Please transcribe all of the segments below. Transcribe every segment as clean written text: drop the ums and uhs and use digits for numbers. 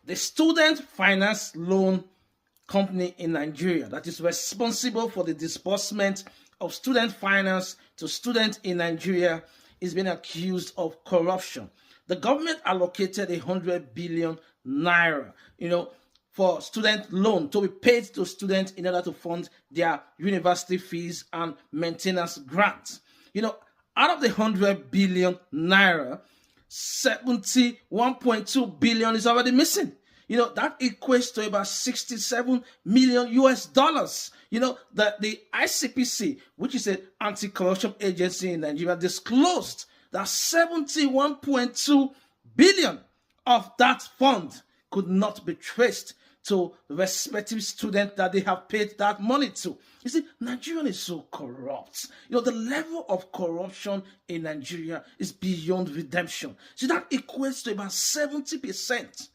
the student finance loan company in Nigeria that is responsible for the disbursement of student finance to students in Nigeria is being accused of corruption. The government allocated 100 billion naira, for student loan to be paid to students in order to fund their university fees and maintenance grants. Out of the 100 billion naira, 71.2 billion is already missing. That equates to about 67 million US dollars. The ICPC, which is an anti-corruption agency in Nigeria, disclosed that 71.2 billion of that fund could not be traced to the respective student that they have paid that money to. You see, Nigeria is so corrupt. The level of corruption in Nigeria is beyond redemption. See, that equates to about 70%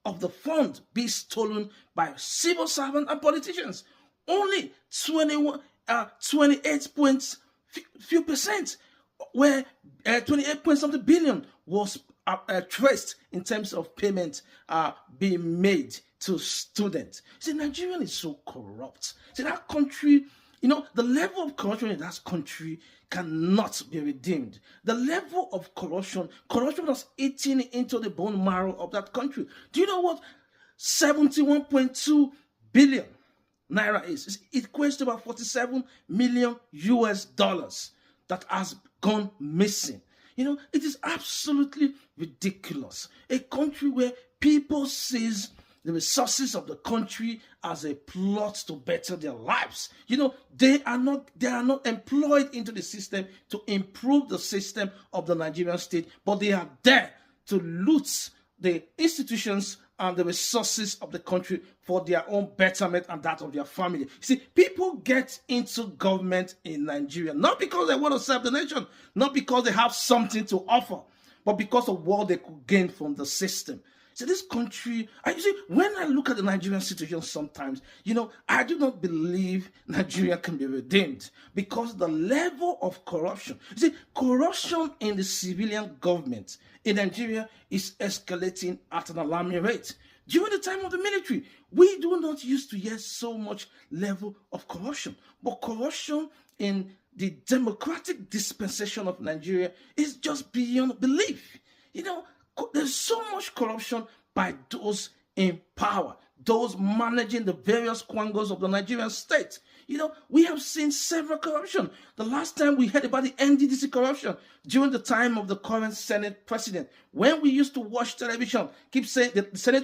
of the fund being stolen by civil servants and politicians. Only 28% where 28 point something billion was traced in terms of payment being made to students. See, Nigeria is so corrupt. See, that country, the level of corruption in that country cannot be redeemed. The level of corruption has eaten into the bone marrow of that country. Do you know what 71.2 billion naira is? It equates to about 47 million US dollars that has gone missing. It is absolutely ridiculous. A country where people seize the resources of the country as a plot to better their lives. They are not employed into the system to improve the system of the Nigerian state, but they are there to loot the institutions and the resources of the country for their own betterment and that of their family. You see, people get into government in Nigeria not because they want to serve the nation, not because they have something to offer, but because of what they could gain from the system. See, this country, when I look at the Nigerian situation sometimes, I do not believe Nigeria can be redeemed because the level of corruption, corruption in the civilian government in Nigeria is escalating at an alarming rate. During the time of the military, we do not used to hear so much level of corruption, but corruption in the democratic dispensation of Nigeria is just beyond belief. There's so much corruption by those in power, those managing the various quangos of the Nigerian state. We have seen several corruption. The last time we heard about the NDDC corruption during the time of the current Senate president, when we used to watch television, keep saying the Senate